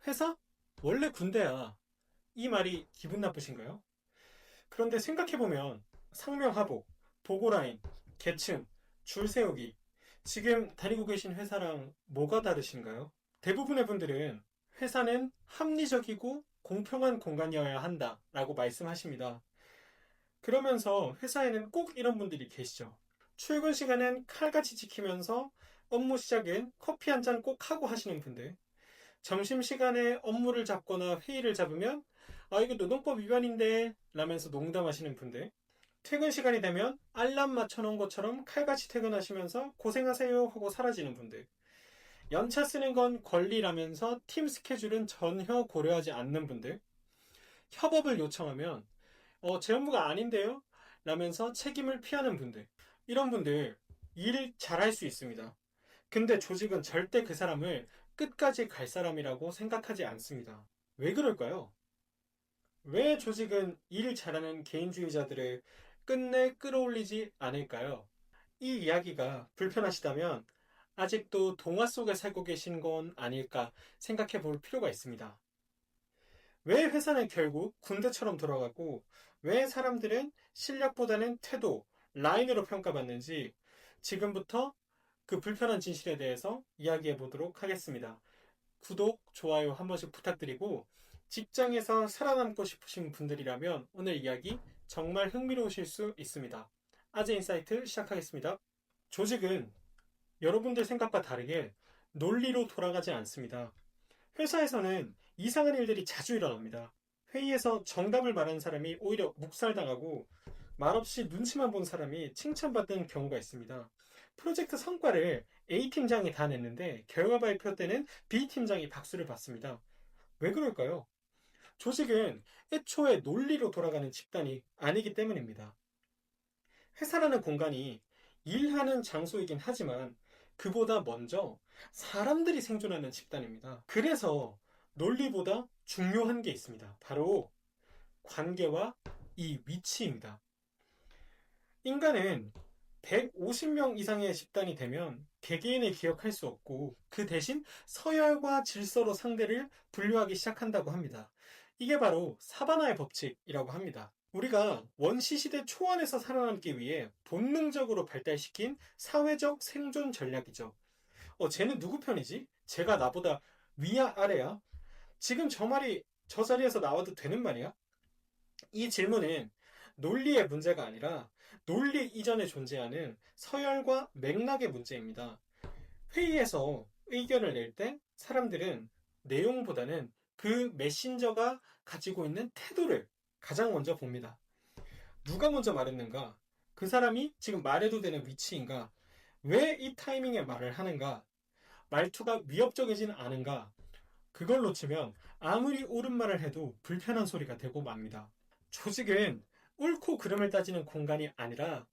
회사? 원래 군대야. 이 말이 기분 나쁘신가요? 그런데 생각해보면 상명하복, 보고라인, 계층, 줄 세우기, 지금 다니고 계신 회사랑 뭐가 다르신가요? 대부분의 분들은 회사는 합리적이고 공평한 공간이어야 한다 라고 말씀하십니다. 그러면서 회사에는 꼭 이런 분들이 계시죠. 출근 시간은 칼같이 지키면서 업무 시작은 커피 한 잔 꼭 하고 하시는 분들. 점심시간에 업무를 잡거나 회의를 잡으면 이거 노동법 위반인데 라면서 농담하시는 분들, 퇴근 시간이 되면 알람 맞춰놓은 것처럼 칼같이 퇴근하시면서 고생하세요 하고 사라지는 분들, 연차 쓰는 건 권리라면서 팀 스케줄은 전혀 고려하지 않는 분들, 협업을 요청하면 제 업무가 아닌데요? 라면서 책임을 피하는 분들, 이런 분들 일 잘할 수 있습니다. 근데 조직은 절대 그 사람을 끝까지 갈 사람이라고 생각하지 않습니다. 왜 그럴까요? 왜 조직은 일 잘하는 개인주의자들을 끝내 끌어올리지 않을까요? 이 이야기가 불편하시다면 아직도 동화 속에 살고 계신 건 아닐까 생각해 볼 필요가 있습니다. 왜 회사는 결국 군대처럼 돌아가고 왜 사람들은 실력보다는 태도, 라인으로 평가받는지 지금부터 그 불편한 진실에 대해서 이야기해 보도록 하겠습니다. 구독, 좋아요 한 번씩 부탁드리고 직장에서 살아남고 싶으신 분들이라면 오늘 이야기 정말 흥미로우실 수 있습니다. 아재 인사이트 시작하겠습니다. 조직은 여러분들 생각과 다르게 논리로 돌아가지 않습니다. 회사에서는 이상한 일들이 자주 일어납니다. 회의에서 정답을 말하는 사람이 오히려 묵살당하고 말없이 눈치만 본 사람이 칭찬받는 경우가 있습니다. 프로젝트 성과를 A팀장이 다 냈는데 결과 발표 때는 B팀장이 박수를 받습니다. 왜 그럴까요? 조직은 애초에 논리로 돌아가는 집단이 아니기 때문입니다. 회사라는 공간이 일하는 장소이긴 하지만 그보다 먼저 사람들이 생존하는 집단입니다. 그래서 논리보다 중요한 게 있습니다. 바로 관계와 이 위치입니다. 인간은 150명 이상의 집단이 되면 개개인을 기억할 수 없고 그 대신 서열과 질서로 상대를 분류하기 시작한다고 합니다. 이게 바로 사바나의 법칙이라고 합니다. 우리가 원시시대 초원에서 살아남기 위해 본능적으로 발달시킨 사회적 생존 전략이죠. 쟤는 누구 편이지? 쟤가 나보다 위야 아래야? 지금 저 말이 저 자리에서 나와도 되는 말이야? 이 질문은 논리의 문제가 아니라 논리 이전에 존재하는 서열과 맥락의 문제입니다. 회의에서 의견을 낼 때 사람들은 내용보다는 그 메신저가 가지고 있는 태도를 가장 먼저 봅니다. 누가 먼저 말했는가? 그 사람이 지금 말해도 되는 위치인가? 왜 이 타이밍에 말을 하는가? 말투가 위협적이진 않은가? 그걸 놓치면 아무리 옳은 말을 해도 불편한 소리가 되고 맙니다. 조직은 옳고 그름을 따지는 공간이 아니라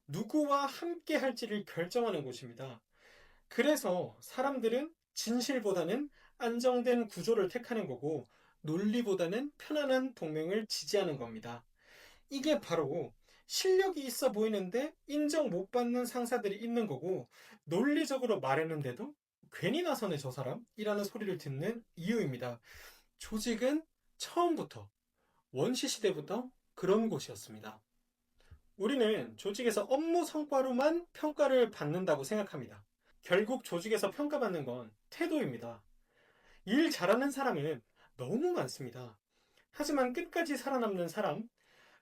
누구와 함께 할지를 결정하는 곳입니다. 그래서 사람들은 진실보다는 안정된 구조를 택하는 거고 논리보다는 편안한 동맹을 지지하는 겁니다. 이게 바로 실력이 있어 보이는데 인정 못 받는 상사들이 있는 거고 논리적으로 말했는데도 괜히 나서네 저 사람이라는 소리를 듣는 이유입니다. 조직은 처음부터 원시시대부터 그런 곳이었습니다. 우리는 조직에서 업무 성과로만 평가를 받는다고 생각합니다. 결국 조직에서 평가받는 건 태도입니다. 일 잘하는 사람은 너무 많습니다. 하지만 끝까지 살아남는 사람,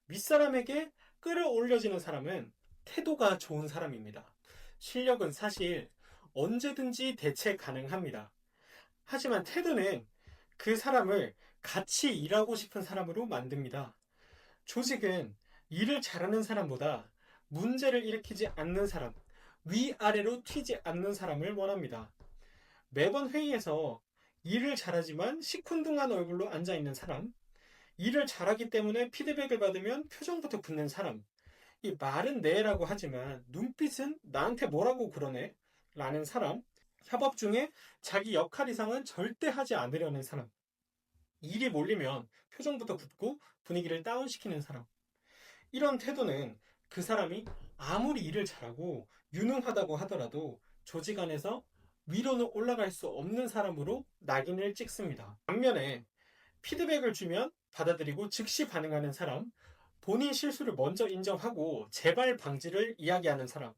윗사람에게 끌어올려지는 사람은 태도가 좋은 사람입니다. 실력은 사실 언제든지 대체 가능합니다. 하지만 태도는 그 사람을 같이 일하고 싶은 사람으로 만듭니다. 조직은 일을 잘하는 사람보다 문제를 일으키지 않는 사람, 위아래로 튀지 않는 사람을 원합니다. 매번 회의에서 일을 잘하지만 시큰둥한 얼굴로 앉아있는 사람, 일을 잘하기 때문에 피드백을 받으면 표정부터 굳는 사람, 이 말은 네라고 하지만 눈빛은 나한테 뭐라고 그러네? 라는 사람, 협업 중에 자기 역할 이상은 절대 하지 않으려는 사람, 일이 몰리면 표정부터 굳고 분위기를 다운시키는 사람. 이런 태도는 그 사람이 아무리 일을 잘하고 유능하다고 하더라도 조직 안에서 위로는 올라갈 수 없는 사람으로 낙인을 찍습니다. 반면에 피드백을 주면 받아들이고 즉시 반응하는 사람, 본인 실수를 먼저 인정하고 재발 방지를 이야기하는 사람,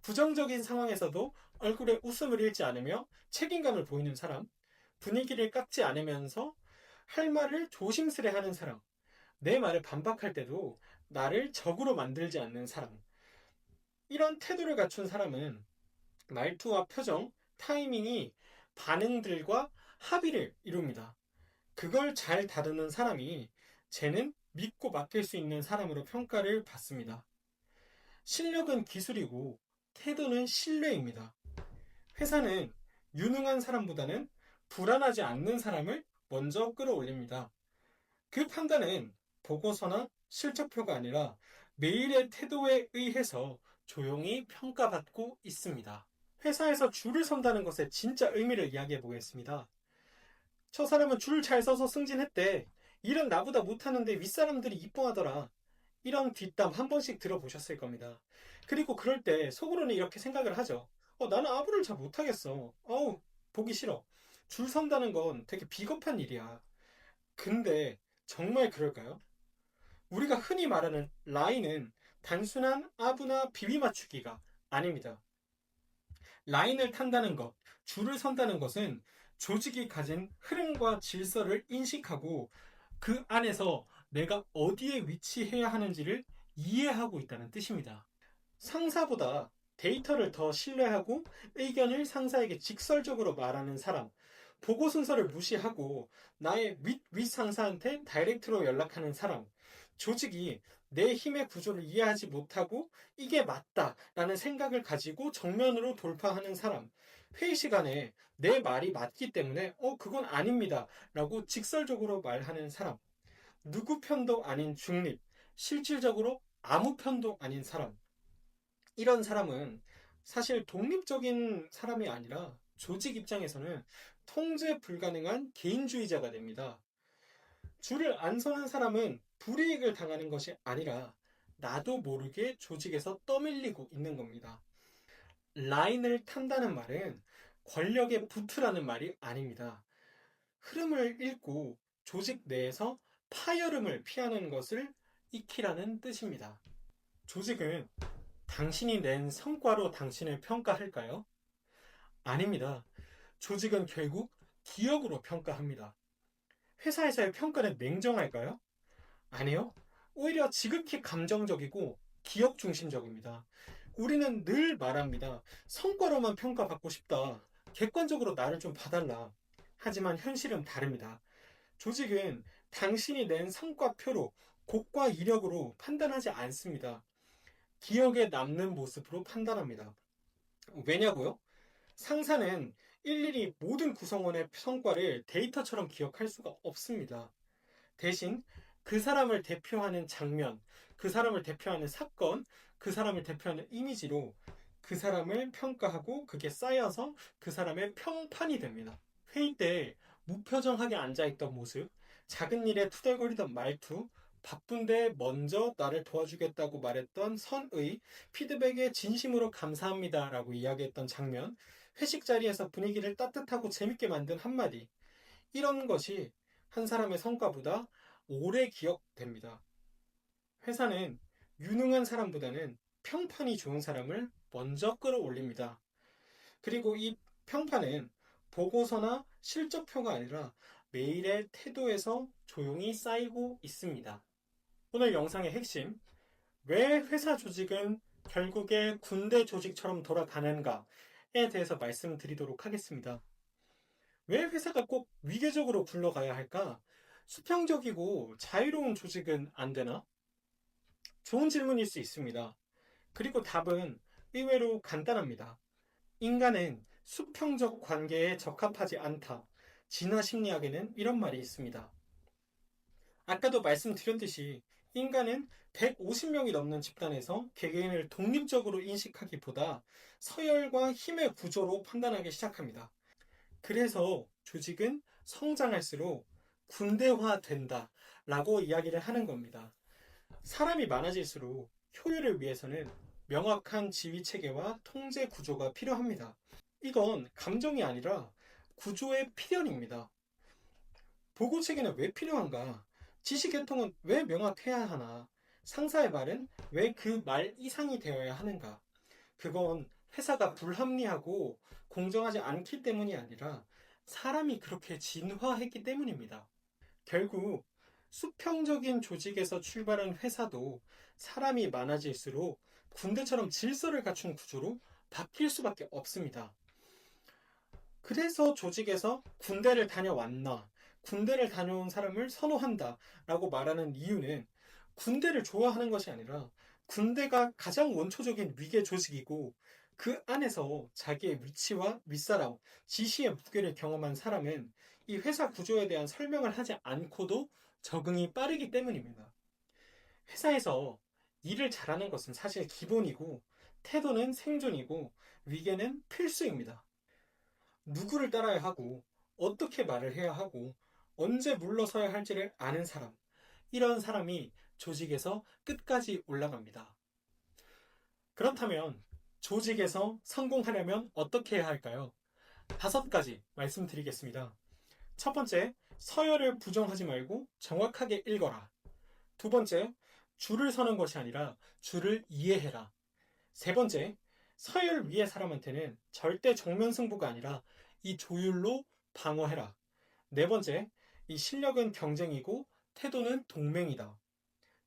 부정적인 상황에서도 얼굴에 웃음을 잃지 않으며 책임감을 보이는 사람, 분위기를 깎지 않으면서 할 말을 조심스레 하는 사람, 내 말을 반박할 때도 나를 적으로 만들지 않는 사람. 이런 태도를 갖춘 사람은 말투와 표정, 타이밍이 반응들과 합의를 이룹니다. 그걸 잘 다루는 사람이 쟤는 믿고 맡길 수 있는 사람으로 평가를 받습니다. 실력은 기술이고 태도는 신뢰입니다. 회사는 유능한 사람보다는 불안하지 않는 사람을 먼저 끌어올립니다. 그 판단은 보고서나 실적표가 아니라 매일의 태도에 의해서 조용히 평가받고 있습니다. 회사에서 줄을 선다는 것의 진짜 의미를 이야기해 보겠습니다. 저 사람은 줄 잘 서서 승진했대. 일은 나보다 못하는데 윗사람들이 이뻐하더라. 이런 뒷담 한 번씩 들어보셨을 겁니다. 그리고 그럴 때 속으로는 이렇게 생각을 하죠. 나는 아부를 잘 못하겠어. 보기 싫어. 줄 선다는 건 되게 비겁한 일이야. 근데 정말 그럴까요? 우리가 흔히 말하는 라인은 단순한 아부나 비비 맞추기가 아닙니다. 라인을 탄다는 것, 줄을 선다는 것은 조직이 가진 흐름과 질서를 인식하고 그 안에서 내가 어디에 위치해야 하는지를 이해하고 있다는 뜻입니다. 상사보다 데이터를 더 신뢰하고 의견을 상사에게 직설적으로 말하는 사람, 보고 순서를 무시하고 나의 윗 상사한테 다이렉트로 연락하는 사람, 조직이 내 힘의 구조를 이해하지 못하고 이게 맞다라는 생각을 가지고 정면으로 돌파하는 사람, 회의 시간에 내 말이 맞기 때문에 그건 아닙니다 라고 직설적으로 말하는 사람, 누구 편도 아닌 중립, 실질적으로 아무 편도 아닌 사람, 이런 사람은 사실 독립적인 사람이 아니라 조직 입장에서는 통제 불가능한 개인주의자가 됩니다. 줄을 안 서는 사람은 불이익을 당하는 것이 아니라 나도 모르게 조직에서 떠밀리고 있는 겁니다. 라인을 탄다는 말은 권력에 붙으라는 말이 아닙니다. 흐름을 읽고 조직 내에서 파열음을 피하는 것을 익히라는 뜻입니다. 조직은 당신이 낸 성과로 당신을 평가할까요? 아닙니다. 조직은 결국 기억으로 평가합니다. 회사에서의 평가는 냉정할까요? 아니요. 오히려 지극히 감정적이고 기억 중심적입니다. 우리는 늘 말합니다. 성과로만 평가받고 싶다. 객관적으로 나를 좀 봐달라. 하지만 현실은 다릅니다. 조직은 당신이 낸 성과표로 곡과 이력으로 판단하지 않습니다. 기억에 남는 모습으로 판단합니다. 왜냐고요? 상사는 일일이 모든 구성원의 성과를 데이터처럼 기억할 수가 없습니다. 대신 그 사람을 대표하는 장면, 그 사람을 대표하는 사건, 그 사람을 대표하는 이미지로 그 사람을 평가하고 그게 쌓여서 그 사람의 평판이 됩니다. 회의 때 무표정하게 앉아있던 모습, 작은 일에 투덜거리던 말투, 바쁜데 먼저 나를 도와주겠다고 말했던 선의, 피드백에 진심으로 감사합니다 라고 이야기했던 장면, 회식 자리에서 분위기를 따뜻하고 재밌게 만든 한마디, 이런 것이 한 사람의 성과보다 오래 기억됩니다. 회사는 유능한 사람보다는 평판이 좋은 사람을 먼저 끌어올립니다. 그리고 이 평판은 보고서나 실적표가 아니라 매일의 태도에서 조용히 쌓이고 있습니다. 오늘 영상의 핵심, 왜 회사 조직은 결국에 군대 조직처럼 돌아가는가에 대해서 말씀드리도록 하겠습니다. 왜 회사가 꼭 위계적으로 굴러가야 할까? 수평적이고 자유로운 조직은 안 되나? 좋은 질문일 수 있습니다. 그리고 답은 의외로 간단합니다. 인간은 수평적 관계에 적합하지 않다. 진화 심리학에는 이런 말이 있습니다. 아까도 말씀드렸듯이 인간은 150명이 넘는 집단에서 개개인을 독립적으로 인식하기보다 서열과 힘의 구조로 판단하기 시작합니다. 그래서 조직은 성장할수록 군대화 된다 라고 이야기를 하는 겁니다. 사람이 많아질수록 효율을 위해서는 명확한 지휘 체계와 통제 구조가 필요합니다. 이건 감정이 아니라 구조의 필연입니다. 보고 체계는 왜 필요한가? 지시 계통은 왜 명확해야 하나? 상사의 말은 왜 그 말 이상이 되어야 하는가? 그건 회사가 불합리하고 공정하지 않기 때문이 아니라 사람이 그렇게 진화했기 때문입니다. 결국 수평적인 조직에서 출발한 회사도 사람이 많아질수록 군대처럼 질서를 갖춘 구조로 바뀔 수밖에 없습니다. 그래서 조직에서 군대를 다녀왔나, 군대를 다녀온 사람을 선호한다 라고 말하는 이유는 군대를 좋아하는 것이 아니라 군대가 가장 원초적인 위계 조직이고 그 안에서 자기의 위치와 윗사람, 지시의 무게를 경험한 사람은 이 회사 구조에 대한 설명을 하지 않고도 적응이 빠르기 때문입니다. 회사에서 일을 잘하는 것은 사실 기본이고 태도는 생존이고 위계는 필수입니다. 누구를 따라야 하고 어떻게 말을 해야 하고 언제 물러서야 할지를 아는 사람, 이런 사람이 조직에서 끝까지 올라갑니다. 그렇다면 조직에서 성공하려면 어떻게 해야 할까요? 5가지 말씀드리겠습니다. 첫 번째, 서열을 부정하지 말고 정확하게 읽어라. 두 번째, 줄을 서는 것이 아니라 줄을 이해해라. 세 번째, 서열 위의 사람한테는 절대 정면 승부가 아니라 이 조율로 방어해라. 네 번째, 이 실력은 경쟁이고 태도는 동맹이다.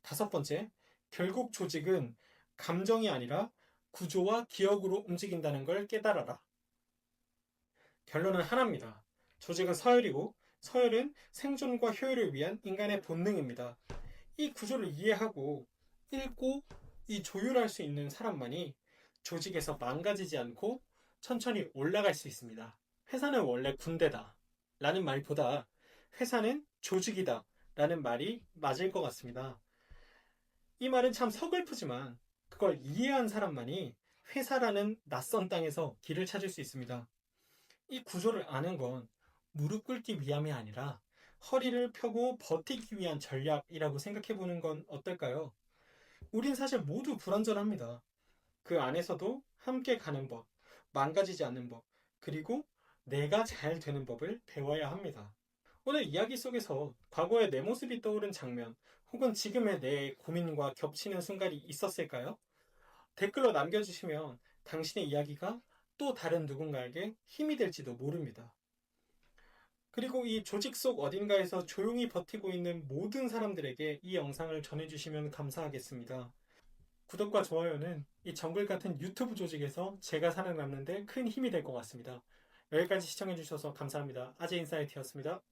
다섯 번째, 결국 조직은 감정이 아니라 구조와 기억으로 움직인다는 걸 깨달아라. 결론은 하나입니다. 조직은 서열이고 서열은 생존과 효율을 위한 인간의 본능입니다. 이 구조를 이해하고 읽고 이 조율할 수 있는 사람만이 조직에서 망가지지 않고 천천히 올라갈 수 있습니다. 회사는 원래 군대다 라는 말보다 회사는 조직이다 라는 말이 맞을 것 같습니다. 이 말은 참 서글프지만 그걸 이해한 사람만이 회사라는 낯선 땅에서 길을 찾을 수 있습니다. 이 구조를 아는 건 무릎 꿇기 위함이 아니라 허리를 펴고 버티기 위한 전략이라고 생각해 보는 건 어떨까요? 우린 사실 모두 불완전합니다. 그 안에서도 함께 가는 법, 망가지지 않는 법, 그리고 내가 잘 되는 법을 배워야 합니다. 오늘 이야기 속에서 과거의 내 모습이 떠오른 장면, 혹은 지금의 내 고민과 겹치는 순간이 있었을까요? 댓글로 남겨주시면 당신의 이야기가 또 다른 누군가에게 힘이 될지도 모릅니다. 그리고 이 조직 속 어딘가에서 조용히 버티고 있는 모든 사람들에게 이 영상을 전해주시면 감사하겠습니다. 구독과 좋아요는 이 정글 같은 유튜브 조직에서 제가 살아남는 데 큰 힘이 될 것 같습니다. 여기까지 시청해주셔서 감사합니다. 아재인사이트였습니다.